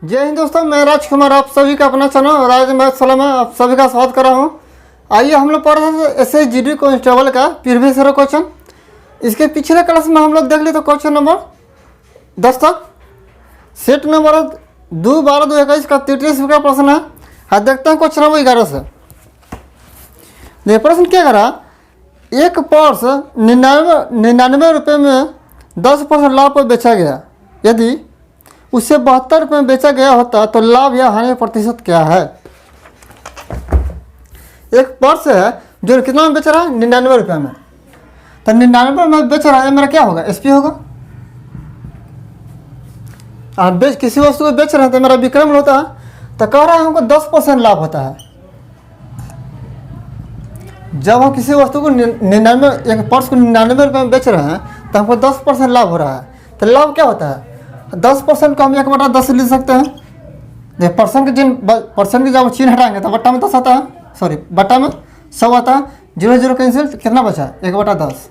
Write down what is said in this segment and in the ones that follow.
जय हिंद दोस्तों, मैं राजकुमार आप सभी का अपना चैनल राज मैथ सलाम में आप सभी का स्वागत कर रहा हूँ। आइए हम लोग पढ़ रहे थे एसएस जीडी कांस्टेबल का प्रीवियस ईयर क्वेश्चन। इसके पिछले क्लास में हम लोग देख लिए तो क्वेश्चन नंबर 10 तक सेट नंबर 2/12/2021 का 33 का प्रश्न है। हाँ, देखते हैं क्वेश्चन नंबर 11 से। ये प्रश्न क्या करा, एक पर्स 99 रुपये में 10% लाभ पर बेचा गया। यदि उसे 72 रुपये में बेचा गया होता तो लाभ या हानि प्रतिशत क्या है। एक पर्स है जो कितना में बेच रहा है, 99 रुपये में। तो 99 में बेच रहा है, मेरा क्या होगा, एसपी होगा। आप किसी वस्तु को बेच रहे हैं तो मेरा विक्रम होता है। तो कह रहा है हमको 10% लाभ होता है। जब हम किसी वस्तु को 99 एक पर्स को 99 रुपये में बेच रहे हैं तो हमको 10% लाभ हो रहा है। तो लाभ क्या होता है, 10% को हम 1/10 लिख सकते हैं। जब परसेंट के जब चिन्ह हटाएंगे तो बट्टा में 10 आता है, सॉरी बट्टा में 100 आता है। 0 कैंसिल, कितना बचा, 1/10।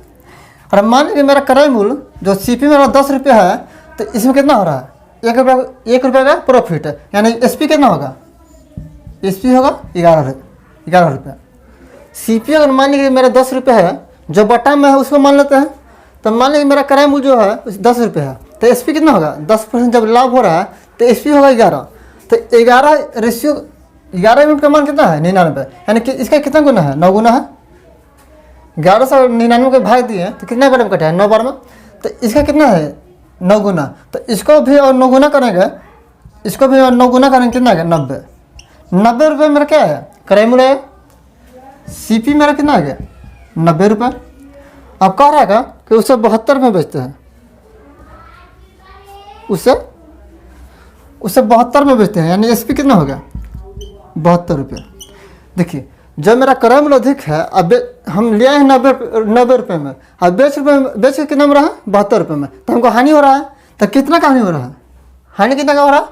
और मान लीजिए मेरा क्रय मूल्य जो सीपी मेरा 10 रुपये है, तो इसमें कितना हो रहा है, 1 रुपये का प्रॉफिट है। यानी एसपी कितना होगा, एसपी होगा 11 रुपये। सीपी अगर मान लीजिए मेरा 10 रुपये है, जो बट्टा में है उसको मान लेते हैं। तो मान लीजिए मेरा क्रय मूल्य जो है 10 रुपये है, तो एसपी कितना होगा, 10% जब लाभ हो रहा है तो एसपी होगा 11। तो 11 यूनिट का मान कितना है, 99। यानी कि इसका कितना गुना है, 9 गुना है। 11 से 99 के भाग दिए तो कितना बार में कटा है, 9 बार में। तो इसका कितना है, 9 गुना। तो इसको भी और 9 गुना करेंगे, इसको भी और 9 गुना करेंगे, कितना है, 90। 90 रुपये मेरा क्या है, क्रय मूल्य है। सीपी मेरा कितना आ गया, 90 रुपये। अब कह रहा है कि उसे 72 में बेचते हैं, उसे 72 में बेचते हैं। यानी एसपी कितना हो गया, 72 रुपये। देखिए जब मेरा क्रय मूल्य अधिक है, अब हम लिया है 90 रुपये में, अब बेच के कितना में रहा है, 72 रुपये में। तो हमको हानि हो रहा है। तो कितना का हानि हो रहा है, हानि कितना का हो रहा है,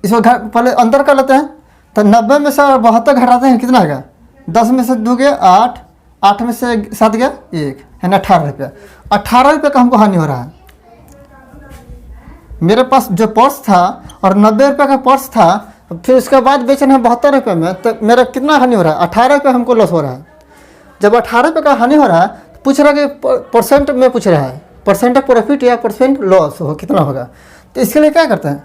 इसको पहले अंतर कर लेते हैं। तो 90 में से 72 घटाते हैं, कितना आ गया, 10 में से 2 गया 8, 8 में से 7 गया 1, यानी 18 रुपये। 18 रुपये का हमको हानि हो रहा है। मेरे पास जो पर्स था और 90 रुपये का पर्स था, फिर उसके बाद बेचना है 72 रुपये में, तो मेरा कितना हानि हो रहा है, 18 रुपये हमको लॉस हो रहा है। जब 18 रुपये का हानि हो रहा है तो पूछ रहा है कि परसेंट में पूछ रहा है, परसेंट ऑफ प्रॉफिट या परसेंट लॉस हो कितना होगा। तो इसके लिए क्या करते हैं,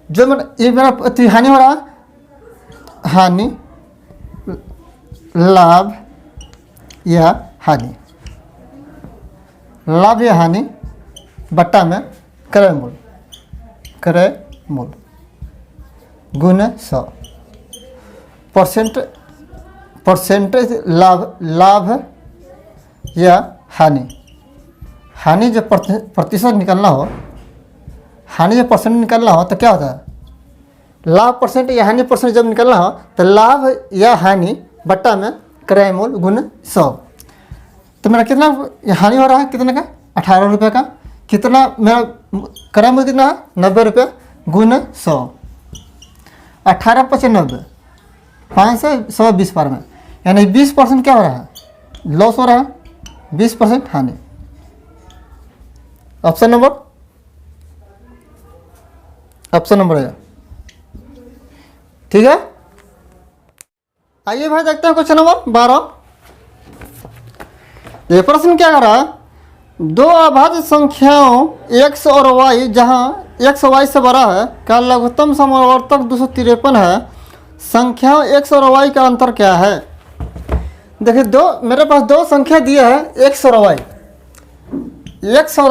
जो मेरा हानि हो रहा है, हानि लाभ या हानि, लाभ या हानि बट्टा में क्रय मूल्य गुना 100। परसेंटेज लाभ या हानि जब प्रतिशत निकलना हो, हानि जब परसेंट निकलना हो तो क्या होता है, लाभ परसेंट या हानि परसेंट जब निकलना हो तो लाभ या हानि बट्टा में क्रय मूल्य गुना 100। तो मेरा कितना हानि हो रहा है, कितने का, 18 रुपये का। कितना मेरा क्रय मूल्य कितना है, 90 रुपये गुना 100। 18 × 5 = 90, 5 से 120 बार में। यानी 20% क्या हो रहा है, लॉस हो रहा है, 20% हानि। ऑप्शन नंबर है, ठीक है। आइए भाई देखते हैं क्वेश्चन नंबर 12। ये प्रश्न क्या कर रहा है, दो अभाज्य संख्याओं x और y जहां x y से बड़ा है का लघुत्तम समवर्तक 253 है। संख्याओं x और y का अंतर क्या है। देखिए मेरे पास दो संख्या दिए है, x और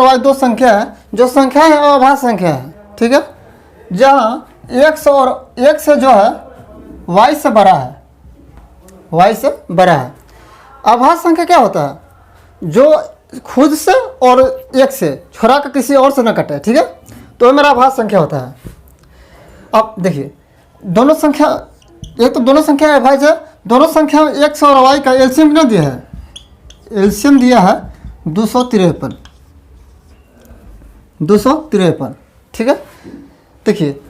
y दो संख्या है। जो संख्या है अभाज्य संख्या है, ठीक है। जहां x जो है y से बड़ा है, अभाज्य संख्या क्या होता है, जो खुद से और एक से छोड़ा कर किसी और से न कटे, ठीक है। तो मेरा अभाज्य संख्या होता है। अब देखिए दोनों संख्या, एक तो दोनों संख्या अभाज्य है। दोनों संख्या x और y का एलसीएम कितना दिया है, एलसीएम दिया है 253, ठीक है। देखिए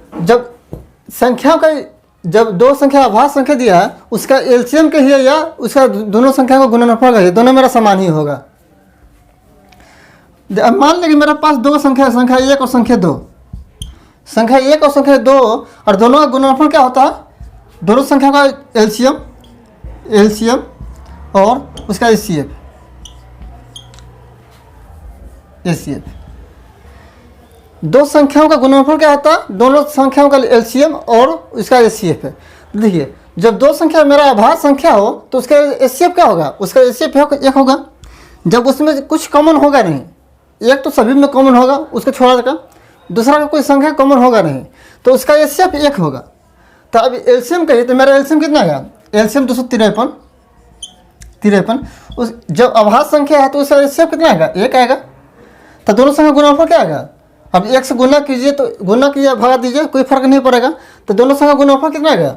जब दो संख्या अभाज्य संख्या दिया है, उसका एलसीएम कहिए या उसका दोनों संख्या को गुणनफल कहिए, दोनों मेरा समान ही होगा। अब मान लें कि मेरे पास दो संख्या 1 और संख्या 2। संख्या 1 और संख्या 2 और दोनों का गुणनफल क्या होता है? दोनों संख्या का एलसीएम और उसका एचसीएफ। दो संख्याओं का गुणनफल क्या होता है? दोनों संख्याओं का एलसीएम और उसका एचसीएफ है। देखिए, जब दो संख्या मेरा आभाज्य संख्या हो तो उसका एचसीएफ क्या होगा? उसका एचसीएफ 1 होगा। जब उसमें कुछ कॉमन होगा नहीं, एक तो सभी में कॉमन होगा, उसको छोड़ा देगा, दूसरा का कोई संख्या कॉमन होगा नहीं, तो उसका एचसीएफ 1 होगा। तो अब एलसीएम कहिए तो मेरा एलसीएम कितना आएगा? एलसीएम 253। उस जब आभाज्य संख्या है तो उसका एचसीएफ कितना आएगा? 1 आएगा। तो दोनों संख्या गुणनफल क्या आएगा? अब 1 से गुना कीजिए तो गुना कीजिए, भगा दीजिए, कोई फर्क नहीं पड़ेगा। तो दोनों संख्या गुणनफल कितना आएगा?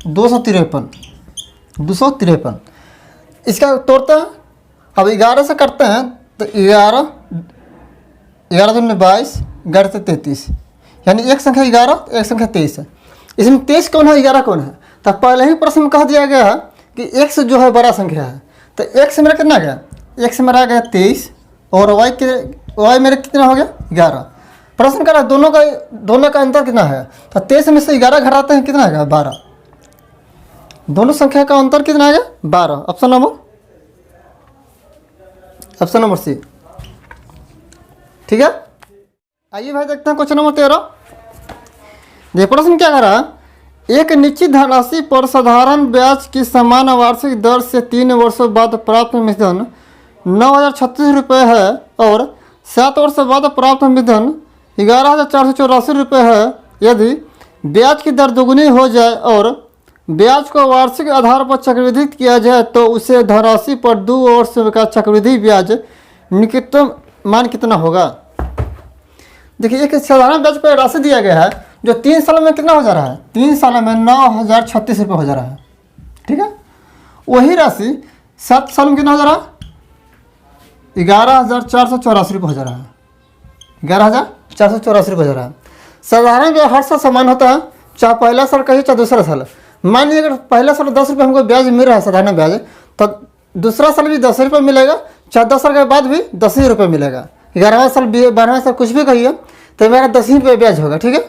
253। इसका तोड़ते हैं, अब 11 से करते हैं तो 11 दूनी 22, 11 से 33, यानी एक संख्या 11, एक संख्या 23 है। इसमें 23 कौन है, 11 कौन है? तो पहले ही प्रश्न में कह दिया गया है कि x जो है बड़ा संख्या है। तो x मेरा कितना आ गया? x मेरा आ गया 23 और y मेरा कितना हो गया? 11। प्रश्न कर रहा है दोनों का अंतर कितना है? तो 23 में से 11 घटाते हैं, कितना आएगा? 12। दोनों संख्या का अंतर कितना आएगा? 12। Option number C. ठीक है, आइए भाई देखते हैं क्वेश्चन नंबर 13। ये प्रश्न क्या कर रहा है? एक निश्चित धनराशि पर साधारण ब्याज की समान वार्षिक दर से 3 वर्षों बाद प्राप्त मूलधन 9,036 रुपये है और 7 वर्ष बाद प्राप्त मूलधन 11,484 रुपये है। यदि ब्याज की दर दोगुनी हो जाए और ब्याज को वार्षिक आधार पर चक्रवृद्धि किया जाए तो उसे धनराशि पर 2 वर्ष का चक्रवृद्धि ब्याज निकटतम मान कितना होगा? देखिए, एक साधारण ब्याज पर राशि दिया गया है जो 3 साल में कितना हो जा रहा है? 3 साल में 9,036 रुपये हो जा रहा है। ठीक है, वही राशि 7 साल में कितना हो जा रहा है? 11,484 रुपये हो जा रहा है। 11,484 रुपये हो जा रहा है। साधारण ब्याज हर साल समान होता है, चाहे पहला साल कहिए चाहे दूसरा साल। मान लीजिए अगर पहला साल 10 रुपये हमको ब्याज मिल रहा है साधारण ब्याज, तो दूसरा साल भी 10 रुपये मिलेगा, चाहे 10 साल के बाद भी 10 ही रुपये मिलेगा। 11वां साल 12वां साल कुछ भी कहिए तो मेरा 10 ही रुपये ब्याज होगा। ठीक है,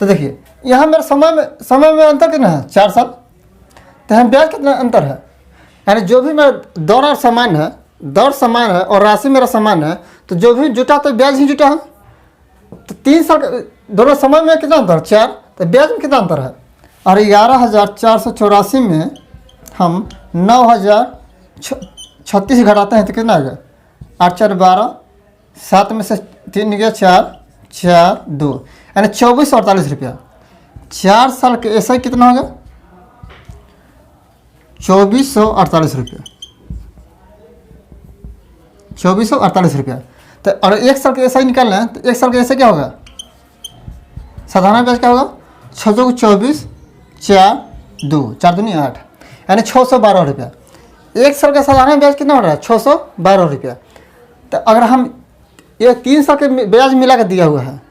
तो देखिए यहाँ मेरा समय में अंतर कितना है? 4 साल। तो यहाँ ब्याज कितना अंतर है? यानी जो भी मेरा दर समान है और राशि मेरा समान है, तो जो भी जुटा तो ब्याज ही जुटा है। तो 3 साल दोनों समय में कितना अंतर? 4। तो ब्याज में कितना अंतर है? और 11,484 में हम 9,036 घटाते हैं तो कितना आ गया? 8 4 12, 7 में से 3 गया 4 4 2, यानी 2448 रुपया। 4 साल के ऐसा ही कितना होगा? 2448 रुपया। 2448 रुपया। तो और 1 साल के ऐसा ही निकालना है तो 1 साल के ऐसे क्या होगा? साधारण ब्याज क्या होगा? 6 2 24, 4 2, 4 दूनी 8, यानी 612 रुपया। 1 साल का साधारण ब्याज कितना हो रहा है? 612 रुपया। तो अगर हम ये 3 साल के ब्याज मिला कर दिया हुआ है,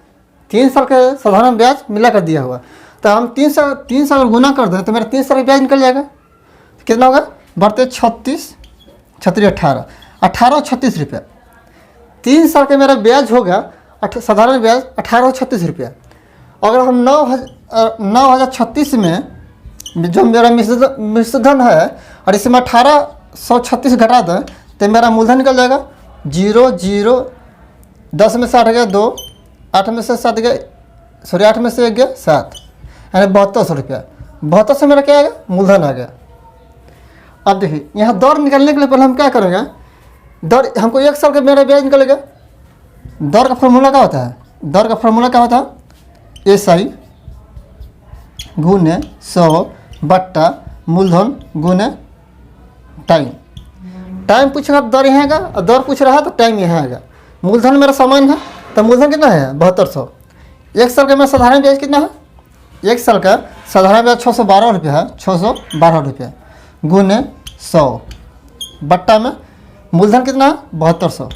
3 साल का साधारण ब्याज मिला कर दिया हुआ, तो हम 3 साल गुना कर दें तो मेरा 3 साल का ब्याज निकल जाएगा। कितना होगा? बढ़ते 36 18 और 36 रुपया। 3 साल का मेरा ब्याज होगा साधारण ब्याज 1836 रुपया। अगर हम 9,036 में जो मेरा मिश्रधन है और इसमें 1836 घटा दें तो मेरा मूलधन निकल जाएगा 0 0, 10 में से 8 गया 2, 8 में से 7 गया 8 में से 1 गया 7, यानी 7200 रुपया। 7200 मेरा क्या आ गया? मूलधन आ गया। अब देखिए यहाँ दर निकालने के लिए पहले हम क्या करेंगे? दर हमको 1 साल का मेरा ब्याज निकलेगा। दर का फॉर्मूला क्या होता है? दर का फॉर्मूला क्या होता है? SI गुने 100 बट्टा मूलधन गुने टाइम। टाइम पूछ रहा दर यहाँ आएगा और दर पूछ रहा है तो टाइम यहाँ आएगा। मूलधन मेरा समान है तो मूलधन कितना है? 7200। 1 साल का मेरा साधारण ब्याज कितना है? 1 साल का साधारण ब्याज 612 रुपया है। 612 रुपया गुने 100 बट्टा में मूलधन कितना है? 7200।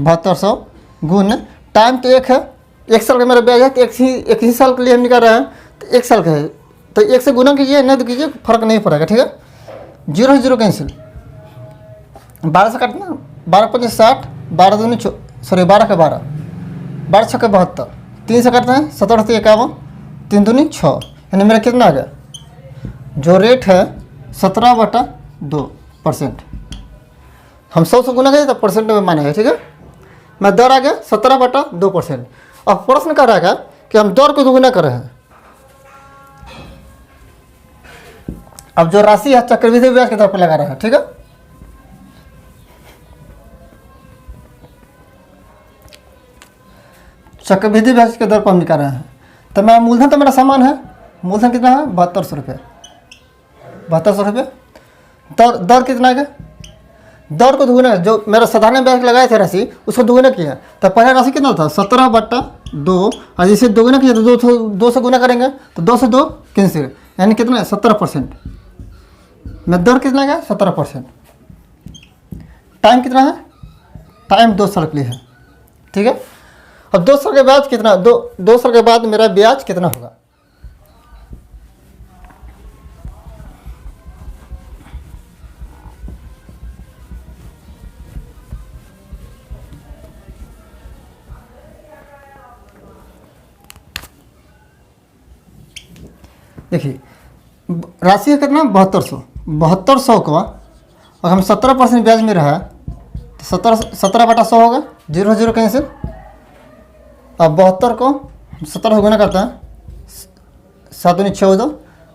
7200 गुने टाइम तो 1 है। 1 साल का मेरा ब्याज है तो एक ही साल के लिए हम निकाल रहे हैं तो 1 साल का है, तो 1 से गुना कीजिए, नहीं तो कीजिए, फर्क नहीं पड़ेगा। ठीक है, 0 0 कैंसिल, 12 से काटना, 12 5 60, 12 दूनी 12 का 12, 12 6 72, 3 से काटते हैं 17×51, 3 दूनी 6, यानी मेरा कितना आ गया? जो रेट है 17/2%। हम 100 से गुना करें तो परसेंट में माना है, ठीक है। मैं दर आ गया 17/2%। अब प्रश्न कर रहा है कि हम दर को दोगुना कर रहे हैं। अब जो राशि है चक्रवृद्धि ब्याज की तरफ लगा रहा है, ठीक है। चक्रवृद्धि ब्याज के दर पर हम निकाल रहे हैं। तो मैं मूलधन तो मेरा सामान है, मूलधन कितना है? 7200 रुपये। 7200 रुपये। दर कितना है? दर को दोगुना, जो मेरा साधारण ब्याज लगाए थे राशि उसको दोगुना किया। तो पहला राशि कितना था? 17/2, और इसे दोगुना किया तो 2 से गुना करेंगे तो 2 से 2 कैंसिल, यानी कितना है? 17%। मैं दर कितना गया? 17%। टाइम कितना है? टाइम 2 साल के लिए है, ठीक है। अब 2 साल के बाद कितना? 2 साल के बाद मेरा ब्याज कितना होगा? देखिए राशि है कितना? 7200। 7200 का और हम 17% ब्याज में रहा तो 17/100 होगा, 0 0 कैंसिल। अब 72 को 17 से गुना करते हैं, 7 दूनी 14,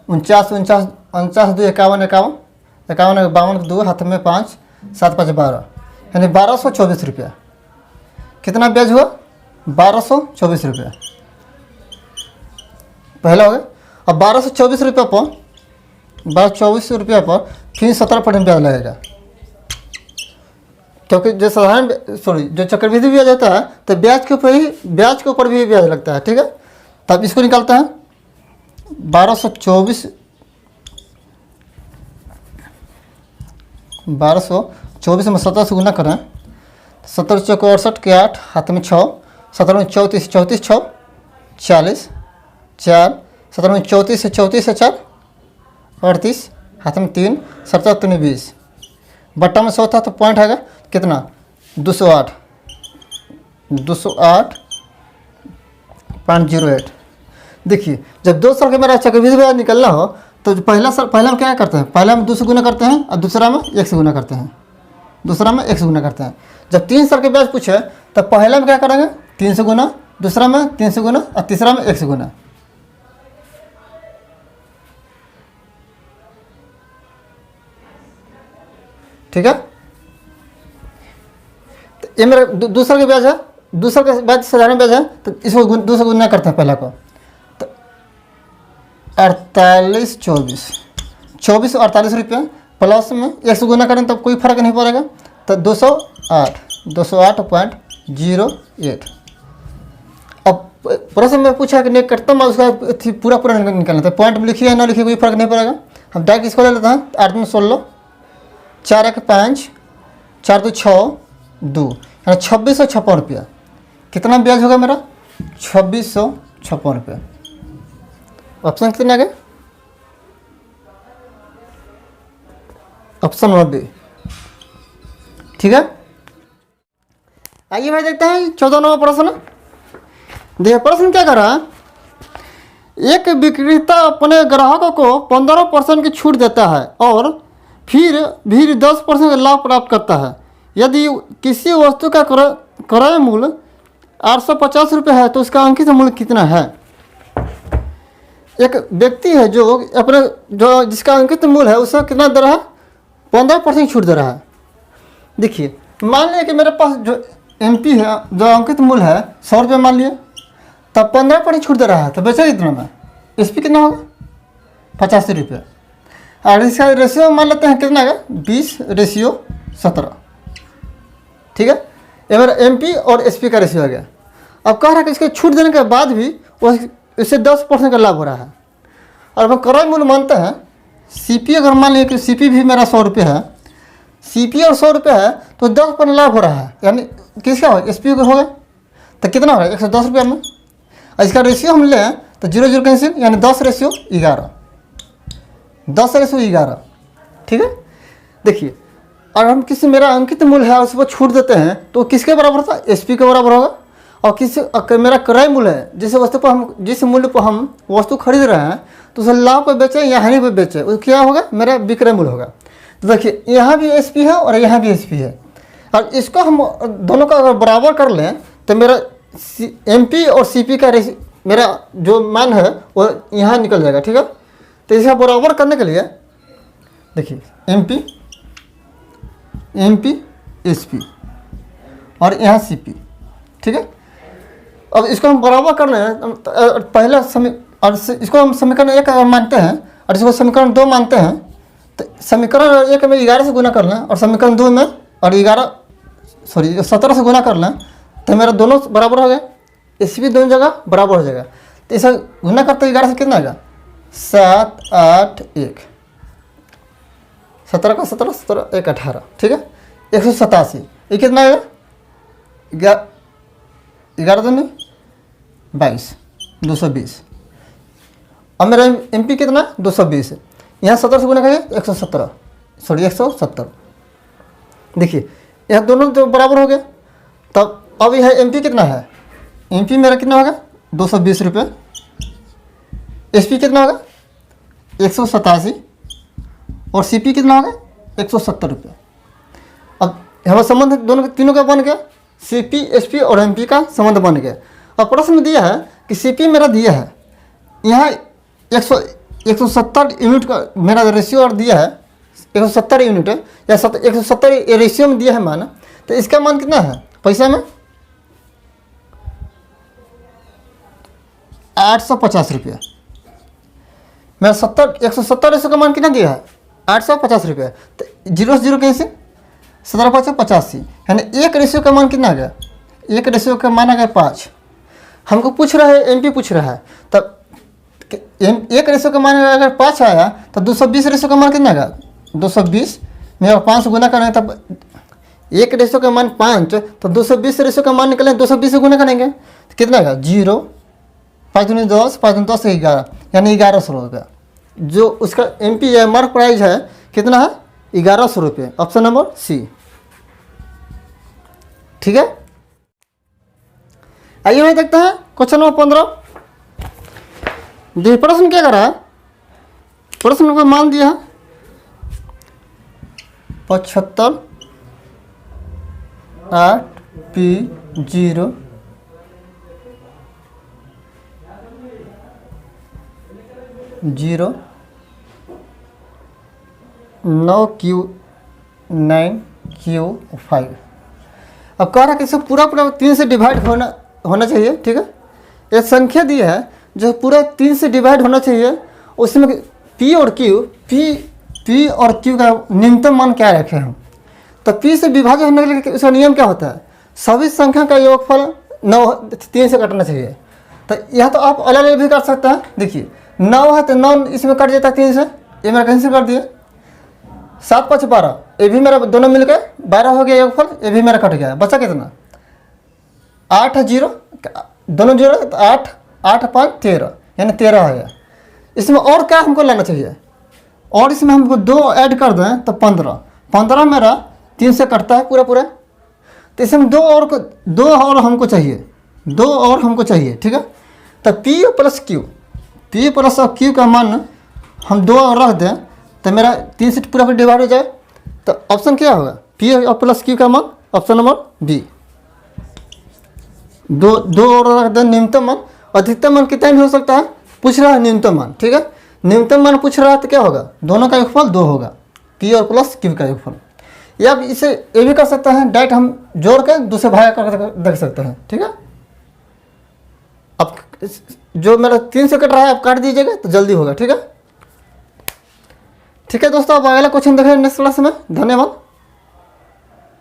49 49 49 2 51 51 51 52 2 हाथ में 5 7 5 12, यानी 1224 रुपया। कितना ब्याज हुआ? 1224 रुपया पहला हो गया। अब 1224 रुपये पर 1224 रुपये पर फिर 17% ब्याज लगेगा, क्योंकि जो साधारण जो चक्रवृद्धि ब्याज होता है तो ब्याज के ऊपर भी ब्याज लगता है, ठीक है। तब इसको निकालते हैं 1224 में 17 से गुना करें, 17 चौक 68 के 8 हाथ में 6, 17 34 34 6 40 4, 17 34 से 34 से 4 38 हाथ में 3, 17 3 20, बट्टा में 100 था तो पॉइंट आएगा कितना? 208.08। देखिए जब 2 साल का मेरा चक्रवृद्धि ब्याज निकलना हो तो पहला में क्या करते हैं? पहला में 2 से गुना करते हैं और दूसरा में 1 से गुना करते हैं, जब 3 साल के ब्याज पूछे तो पहला में क्या करेंगे? 3 से गुना, दूसरा में 3 से गुना और तीसरा में 1 से गुना, ठीक है। तो ये मेरा दूसरा का ब्याज है, दूसरा के बाद साधारण ब्याज है तो इसको 2 से गुना करते हैं पहला को, तो 24 और 48 रुपये प्लस में 1 से गुना करें तो कोई फर्क नहीं पड़ेगा, तो 208.08। अब प्रश्न में पूछा कि निकटतम उसका पूरा निकालना था, पॉइंट में लिखिए ना लिखिए कोई फर्क नहीं पड़ेगा। हम डायरेक्ट इसको ले लेते हैं, 8 में 16 4 1 5 4 2 6 2, यानी 2656 रुपया। कितना ब्याज होगा मेरा? 2656 रुपया। ऑप्शन कितने आ गए? ऑप्शन 90, ठीक है। आइए भाई देखते हैं 14 नंबर प्रश्न। देखिए प्रश्न क्या कर रहा है? एक विक्रेता अपने ग्राहकों को 15% की छूट देता है और फिर भी 10% का लाभ प्राप्त करता है। यदि किसी वस्तु का क्रय मूल्य 850 रुपये है तो उसका अंकित मूल्य कितना है? एक व्यक्ति है जिसका अंकित मूल्य है उसका कितना दे रहा है? 15% छूट दे रहा है। देखिए मान लिया कि मेरे पास जो MP है, जो अंकित मूल्य है 100 रुपये मान लिए, तब 15% छूट दे रहा है तो बेचा कितना में? SP कितना होगा? 85 रुपये। और इसका रेशियो मान लेते हैं कितना है? 20:17, ठीक है। ये मेरा MP और SP का रेशियो आ गया। अब कह रहा है कि इसके छूट देने के बाद भी इससे 10% का लाभ हो रहा है। और हम क्रय मूल्य मानते हैं CP, अगर मान लीजिए कि CP भी मेरा 100 रुपये है, CP और 100 रुपये है तो 10% लाभ हो रहा है, यानी किसका होगा? SP का होगा। तो कितना होगा? 110 रुपये में। और इसका रेशियो हम लें तो 0 0 कैंसिल, यानी 10:11, 10:11, ठीक है। देखिए और हम किसी मेरा अंकित मूल्य है उस पर छूट देते हैं तो किसके बराबर होता है? SP के बराबर होगा। और किसी अगर मेरा क्रय मूल्य है, जिस मूल्य पर हम वस्तु खरीद रहे हैं तो उसे लाभ पर बेचें या हानि पर बेचें, वो क्या होगा, मेरा विक्रय मूल्य होगा। तो देखिए यहाँ भी एसपी है और यहाँ भी एसपी है, और इसको हम दोनों का अगर बराबर कर लें तो मेरा एमपी और सीपी का मेरा जो मान है वो यहाँ निकल जाएगा। ठीक है, तो इसका बराबर करने के लिए देखिए एमपी एसपी और यहाँ सीपी। ठीक है, अब इसको हम बराबर कर लें पहला और इसको हम समीकरण 1 मानते हैं और इसको समीकरण 2 मानते हैं, तो समीकरण 1 में 11 से गुना कर लें और समीकरण 2 में और 17 से गुना कर लें, तो मेरा दोनों बराबर हो गया, इसी भी दोनों जगह बराबर हो जाएगा। तो इसे गुना करते 11 से कितना आएगा, 7 8 1, 17 का 17 17 1 18। ठीक है, 187, ये कितना आएगा, 11 दूनी 22, 220। अब मेरा एमपी कितना 220 है, यहाँ 17 से गुना करेंगे 170। देखिए यह दोनों तो बराबर हो गए। तब अब यह एमपी कितना है, एमपी मेरा कितना होगा 220 रुपये, एसपी कितना होगा 187 और सीपी कितना होगा 170 रुपये। अब हमारा संबंध दोनों तीनों का बन गया, सीपी एसपी और एमपी का संबंध बन गया। अब प्रश्न में दिया है कि सीपी मेरा दिया है, यहाँ 170 यूनिट का मेरा रेशियो और दिया है, 170 यूनिट है या 170 रेशियो में दिया है मान, तो इसका मान कितना है पैसा में 850 रुपये। मेरा 170 रेशियो का मान कितना दिया है 850 रुपये, तो 0 से 0 कैसे 17 5 85, यानी एक रेशियो का मान कितना आ गया, एक रेशियो का मान आ गया 5। हमको पूछ रहा है एमपी पूछ रहा है, तब एक रेशियो का मान अगर 5 आया तो 220 रेशियो का मान कितना आएगा 220 में और 5 से गुना करेंगे, तब एक रेशियो का मान 5 तो 220 रेशियो का मान निकलेंगे, 220 से गुना करेंगे तो कितना आएगा 0 5 दूनी 10 5 दूनी 10 से 11, यानी 1100 रुपये। जो उसका एमपी है मार्क प्राइस है कितना है 1100 रुपये, ऑप्शन नंबर सी। ठीक है, आइए वही देखते हैं क्वेश्चन नंबर 15। देखिए प्रश्न क्या कर रहा है, प्रश्न को मान दिया है 75 8 P0 0 9 Q 9 Q 5। अब कह रहा है कि इसे पूरा 3 से डिवाइड होना चाहिए। ठीक है, एक संख्या दी है जो पूरा 3 से डिवाइड होना चाहिए, उसमें P और Q का न्यूनतम मान क्या रखे हम। तो P से विभाजन होने के लिए उसका नियम क्या होता है, सभी संख्या का योगफल 3 से कटना चाहिए। तो यह तो आप अलग अलग भी कर सकते हैं। देखिए 9 है तो 9 इसमें कट जाता है 3 से, ये मेरा कैंसिल कर दिया। 7 5 12, ये भी मेरा दोनों मिलकर 12 हो गया योगफल, ये भी मेरा कट गया, बचा कितना 8 है 0, दोनों 0 तो 8 8 5 13, यानी 13 है। इसमें और क्या हमको लाना चाहिए, और इसमें हमको 2 ऐड कर दें तो 15 मेरा 3 से कटता है पूरा। तो इसमें 2 और हमको चाहिए। ठीक है, तो P प्लस Q का मान हम 2 और रख दें तो मेरा 3 से पूरा डिवाइड हो जाए। तो ऑप्शन क्या होगा, P और प्लस Q का मान, ऑप्शन नंबर बी। 2 और रख दें न्यूनतम मान, अधिकतम मान कितना भी हो सकता है, पूछ रहा है न्यूनतम मान। ठीक है, न्यूनतम मान पूछ रहा है तो क्या होगा, दोनों का योगफल 2 होगा, P और प्लस Q का योगफल। या इसे ये भी कर सकते हैं डायरेक्ट हम जोड़ के दूसरे भाग कर देख सकते हैं। ठीक है, अब जो मेरा 3 से कट रहा है आप काट दीजिएगा तो जल्दी होगा। ठीक है दोस्तों, अब अगला क्वेश्चन देखें नेक्स्ट क्लास में। धन्यवाद।